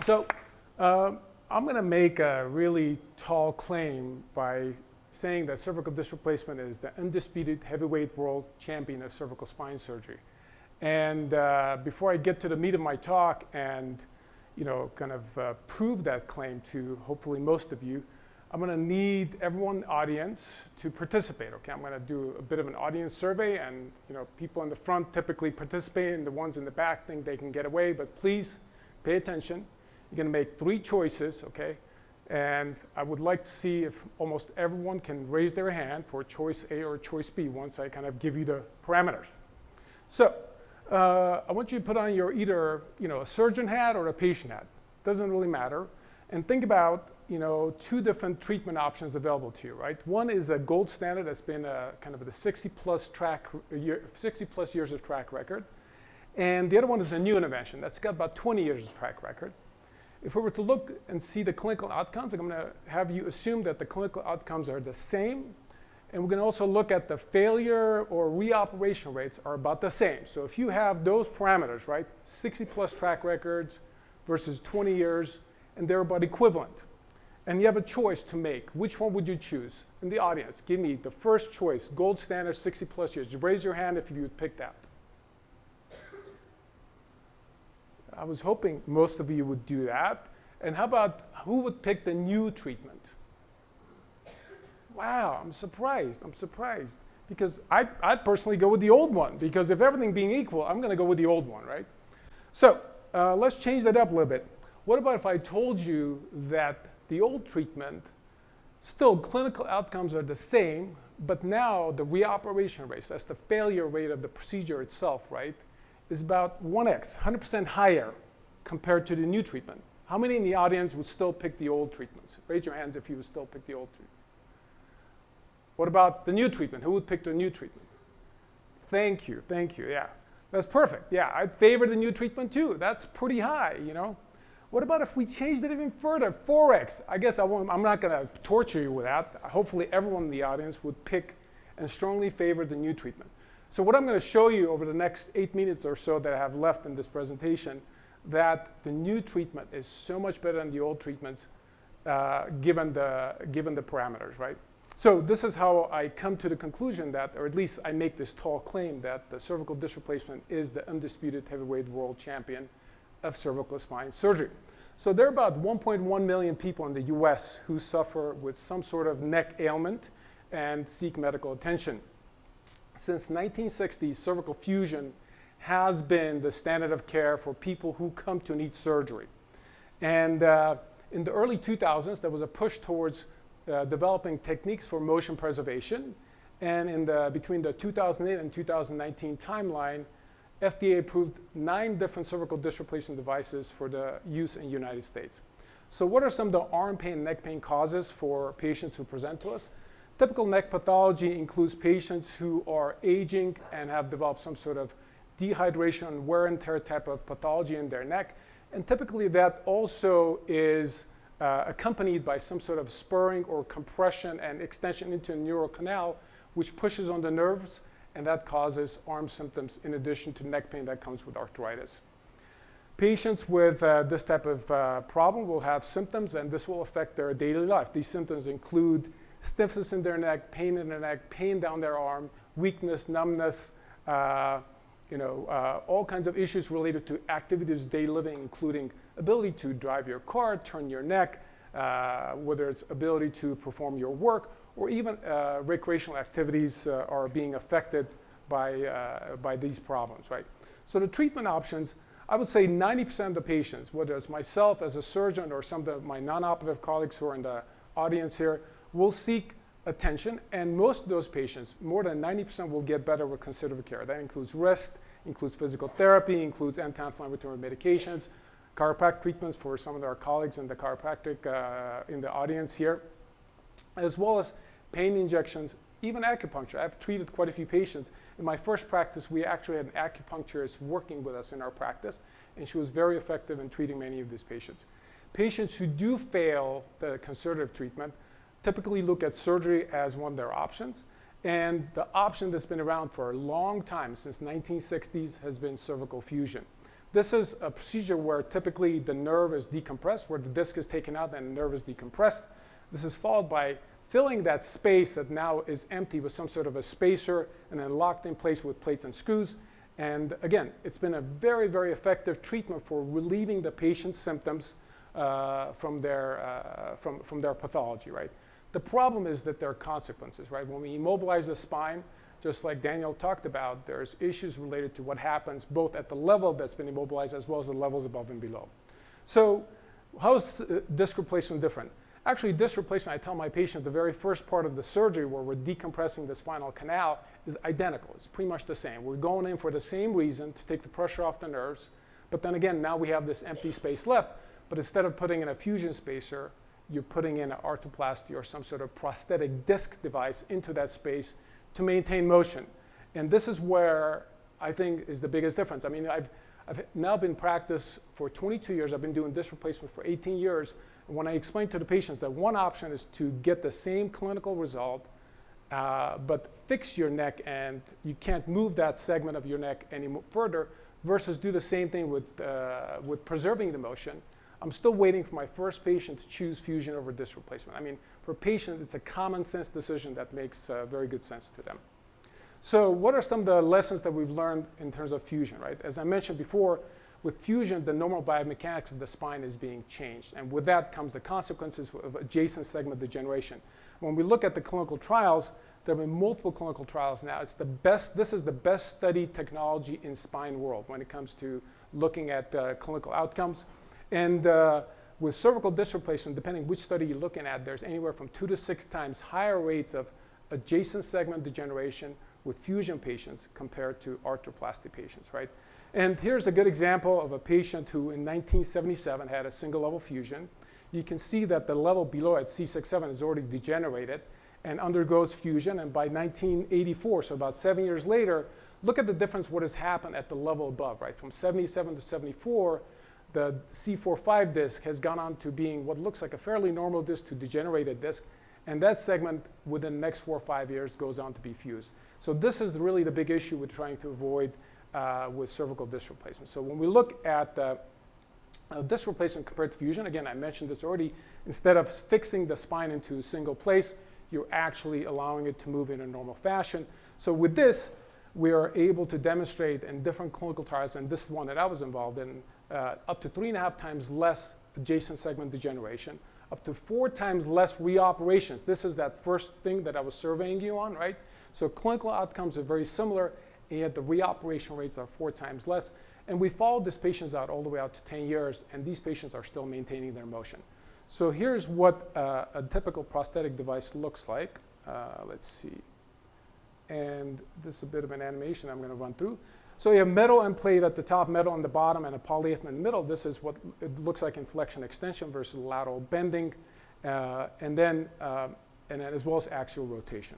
So I'm going to make a really tall claim by saying that cervical disc replacement is the undisputed heavyweight world champion of cervical spine surgery. And before I get to the meat of my talk and kind of prove that claim to hopefully most of you, I'm going to need everyone in the audience to participate. Okay, I'm going to do a bit of an audience survey, and people in the front typically participate, and the ones in the back think they can get away. But please pay attention. You're going to make 3 choices, okay? And I would like to see if almost everyone can raise their hand for choice A or choice B once I kind of give you the parameters. So I want you to put on your either a surgeon hat or a patient hat. Doesn't really matter. And think about 2 different treatment options available to you, right? One is a gold standard that's been kind of the 60-plus years of track record. And the other one is a new intervention that's got about 20 years of track record. If we were to look and see the clinical outcomes, I'm going to have you assume that the clinical outcomes are the same. And we're going to also look at the failure or reoperation rates are about the same. So if you have those parameters, right, 60-plus track records versus 20 years, and they're about equivalent, and you have a choice to make, which one would you choose? In the audience, give me the first choice, gold standard, 60-plus years. Raise your hand if you would pick that. I was hoping most of you would do that. And how about who would pick the new treatment? Wow, I'm surprised. Because I'd personally go with the old one, because if everything being equal, I'm going to go with the old one, right? So let's change that up a little bit. What about if I told you that the old treatment, still clinical outcomes are the same, but now the reoperation rate, that's the failure rate of the procedure itself, right, is about 1x, 100% higher compared to the new treatment. How many in the audience would still pick the old treatments? Raise your hands if you would still pick the old treatment. What about the new treatment? Who would pick the new treatment? Thank you, yeah. That's perfect, yeah. I'd favor the new treatment too. That's pretty high, What about if we changed it even further, 4x? I guess I'm not going to torture you with that. Hopefully everyone in the audience would pick and strongly favor the new treatment. So what I'm going to show you over the next 8 minutes or so that I have left in this presentation, that the new treatment is so much better than the old treatments given the parameters, right? So this is how I come to the conclusion that, or at least I make this tall claim that the cervical disc replacement is the undisputed heavyweight world champion of cervical spine surgery. So there are about 1.1 million people in the US who suffer with some sort of neck ailment and seek medical attention. Since 1960, cervical fusion has been the standard of care for people who come to need surgery. And in the early 2000s, there was a push towards developing techniques for motion preservation. And between the 2008 and 2019 timeline, FDA approved 9 different cervical disc replacement devices for the use in the United States. So what are some of the arm pain and neck pain causes for patients who present to us? Typical neck pathology includes patients who are aging and have developed some sort of dehydration and wear and tear type of pathology in their neck. And typically that also is accompanied by some sort of spurring or compression and extension into a neural canal, which pushes on the nerves, and that causes arm symptoms in addition to neck pain that comes with arthritis. Patients with this type of problem will have symptoms, and this will affect their daily life. These symptoms include stiffness in their neck, pain in their neck, pain down their arm, weakness, numbness, all kinds of issues related to activities of daily living, including ability to drive your car, turn your neck, whether it's ability to perform your work, or even recreational activities are being affected by these problems, right? So the treatment options, I would say 90% of the patients, whether it's myself as a surgeon or some of my non-operative colleagues who are in the audience here, will seek attention, and most of those patients, more than 90%, will get better with conservative care. That includes rest, includes physical therapy, includes anti-inflammatory medications, chiropractic treatments for some of our colleagues in the chiropractic in the audience here, as well as pain injections, even acupuncture. I've treated quite a few patients. In my first practice, we actually had an acupuncturist working with us in our practice, and she was very effective in treating many of these patients. Patients who do fail the conservative treatment typically look at surgery as one of their options. And the option that's been around for a long time, since 1960s, has been cervical fusion. This is a procedure where typically the nerve is decompressed, where the disc is taken out and the nerve is decompressed. This is followed by filling that space that now is empty with some sort of a spacer and then locked in place with plates and screws. And again, it's been a very, very effective treatment for relieving the patient's symptoms from their pathology, right? The problem is that there are consequences, right? When we immobilize the spine, just like Daniel talked about, there's issues related to what happens both at the level that's been immobilized as well as the levels above and below. So how is disc replacement different? Actually, disc replacement, I tell my patient, the very first part of the surgery where we're decompressing the spinal canal is identical. It's pretty much the same. We're going in for the same reason, to take the pressure off the nerves. But then again, now we have this empty space left. But instead of putting in a fusion spacer, you're putting in an arthroplasty or some sort of prosthetic disc device into that space to maintain motion. And this is where I think is the biggest difference. I mean, I've now been in practice for 22 years. I've been doing disc replacement for 18 years. And when I explain to the patients that one option is to get the same clinical result, but fix your neck and you can't move that segment of your neck any further, versus do the same thing with preserving the motion, I'm still waiting for my first patient to choose fusion over disc replacement. I mean, for patients, it's a common sense decision that makes very good sense to them. So what are some of the lessons that we've learned in terms of fusion, right? As I mentioned before, with fusion, the normal biomechanics of the spine is being changed. And with that comes the consequences of adjacent segment degeneration. When we look at the clinical trials, there have been multiple clinical trials now. This is the best studied technology in spine world when it comes to looking at clinical outcomes. And with cervical disc replacement, depending which study you're looking at, there's anywhere from 2 to 6 times higher rates of adjacent segment degeneration with fusion patients compared to arthroplasty patients, right? And here's a good example of a patient who in 1977 had a single level fusion. You can see that the level below at C6-7 is already degenerated and undergoes fusion. And by 1984, so about 7 years later, look at the difference what has happened at the level above, right? From 77 to 74, the C4-5 disc has gone on to being what looks like a fairly normal disc to degenerated disc. And that segment within the next 4 or 5 years goes on to be fused. So this is really the big issue we're trying to avoid with cervical disc replacement. So when we look at disc replacement compared to fusion, again, I mentioned this already, instead of fixing the spine into a single place, you're actually allowing it to move in a normal fashion. So with this, we are able to demonstrate in different clinical trials, and this is one that I was involved in, up to 3.5 times less adjacent segment degeneration, up to 4 times less reoperations. This is that first thing that I was surveying you on, right? So clinical outcomes are very similar, and yet the reoperation rates are 4 times less. And we followed these patients out all the way out to 10 years, and these patients are still maintaining their motion. So here's what a typical prosthetic device looks like. Let's see. And this is a bit of an animation I'm going to run through. So you have metal end plate at the top, metal on the bottom, and a polyethylene in the middle. This is what it looks like in flexion extension versus lateral bending, and then as well as axial rotation.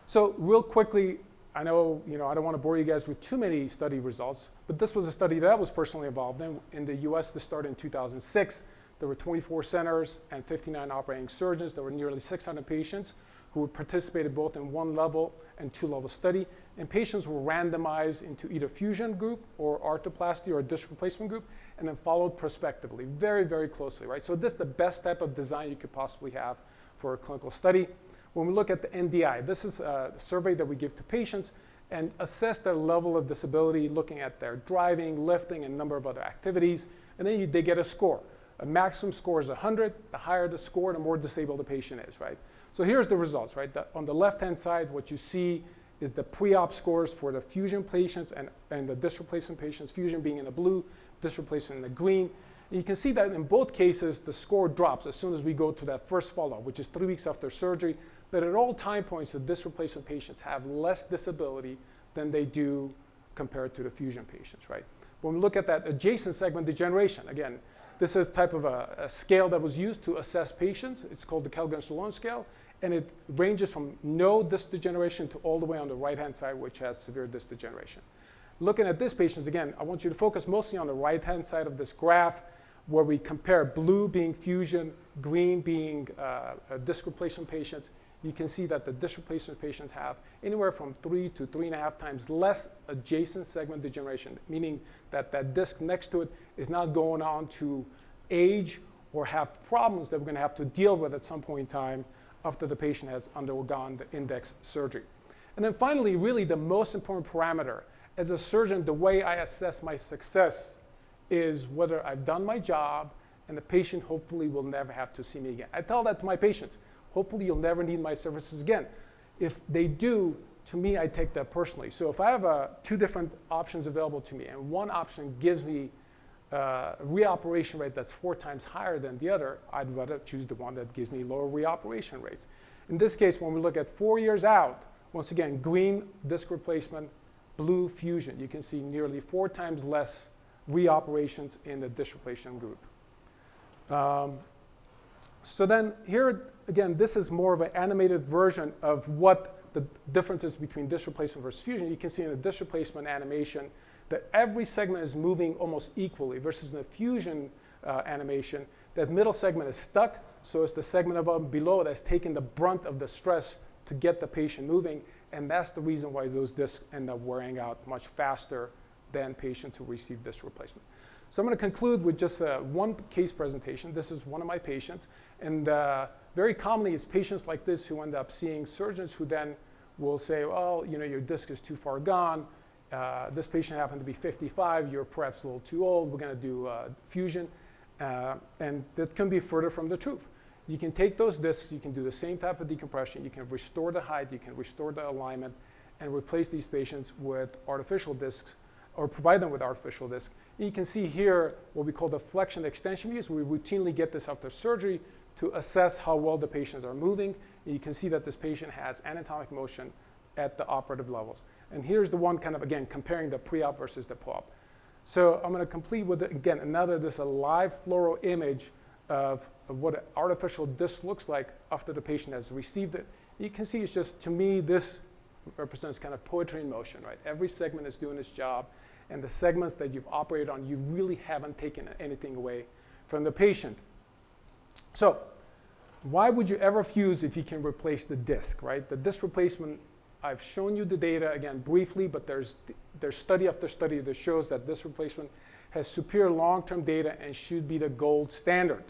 So real quickly, I know I don't want to bore you guys with too many study results, but this was a study that I was personally involved in the US. This started in 2006. There were 24 centers and 59 operating surgeons. There were nearly 600 patients who participated both in 1-level and 2-level study. And patients were randomized into either fusion group or arthroplasty or disc replacement group, and then followed prospectively, very, very closely, right? So this is the best type of design you could possibly have for a clinical study. When we look at the NDI, this is a survey that we give to patients and assess their level of disability, looking at their driving, lifting, and a number of other activities. And then they get a score. A maximum score is 100. The higher the score, the more disabled the patient is, right? So here's the results, right? On the left-hand side, what you see is the pre-op scores for the fusion patients and the disc replacement patients, fusion being in the blue, disc replacement in the green. And you can see that in both cases, the score drops as soon as we go to that first follow-up, which is 3 weeks after surgery. But at all time points, the disc replacement patients have less disability than they do compared to the fusion patients, right? When we look at that adjacent segment degeneration, again, this is type of a scale that was used to assess patients. It's called the Kellgren-Stallone scale, and it ranges from no disc degeneration to all the way on the right-hand side, which has severe disc degeneration. Looking at these patients, again, I want you to focus mostly on the right-hand side of this graph, where we compare blue being fusion, green being disc replacement patients. you can see that the disc replacement patients have anywhere from 3 to 3.5 times less adjacent segment degeneration, meaning that that disc next to it is not going on to age or have problems that we're going to have to deal with at some point in time after the patient has undergone the index surgery. And then finally, really the most important parameter, as a surgeon, the way I assess my success is whether I've done my job and the patient hopefully will never have to see me again. I tell that to my patients. Hopefully you'll never need my services again. If they do, to me, I take that personally. So if I have two different options available to me and one option gives me a reoperation rate that's 4 times higher than the other, I'd rather choose the one that gives me lower reoperation rates. In this case, when we look at 4 years out, once again, green disc replacement, blue fusion, you can see nearly 4 times less reoperations in the disc replacement group. So then here, again, this is more of an animated version of what the differences between disc replacement versus fusion. You can see in the disc replacement animation that every segment is moving almost equally versus in the fusion animation, that middle segment is stuck, so it's the segment above below that's taking the brunt of the stress to get the patient moving, and that's the reason why those discs end up wearing out much faster than patients who receive disc replacement. So I'm going to conclude with just one case presentation. This is one of my patients, and very commonly it's patients like this who end up seeing surgeons who then will say, well, you know, your disc is too far gone. This patient happened to be 55. You're perhaps a little too old. We're going to do fusion, and that can be further from the truth. You can take those discs, you can do the same type of decompression, you can restore the height, you can restore the alignment, and replace these patients with artificial discs, or provide them with artificial discs. And you can see here what we call the flexion extension views. We routinely get this after surgery to assess how well the patients are moving. And you can see that this patient has anatomic motion at the operative levels. And here's the one kind of, again, comparing the pre-op versus the post-op. So I'm going to complete with, again, this a live fluoro image of what an artificial disc looks like after the patient has received it. You can see it's just, to me, this represents kind of poetry in motion, right? Every segment is doing its job, and the segments that you've operated on, you really haven't taken anything away from the patient. So why would you ever fuse if you can replace the disc, right? The disc replacement, I've shown you the data, again, briefly, but there's study after study that shows that disc replacement has superior long-term data and should be the gold standard.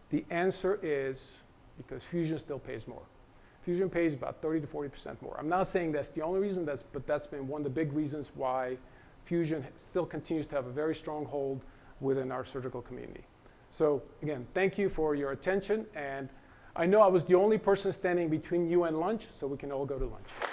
The answer is because fusion still pays more. Fusion pays about 30 to 40% more. I'm not saying that's the only reason, but that's been one of the big reasons why fusion still continues to have a very strong hold within our surgical community. So again, thank you for your attention, and I know I was the only person standing between you and lunch, so we can all go to lunch.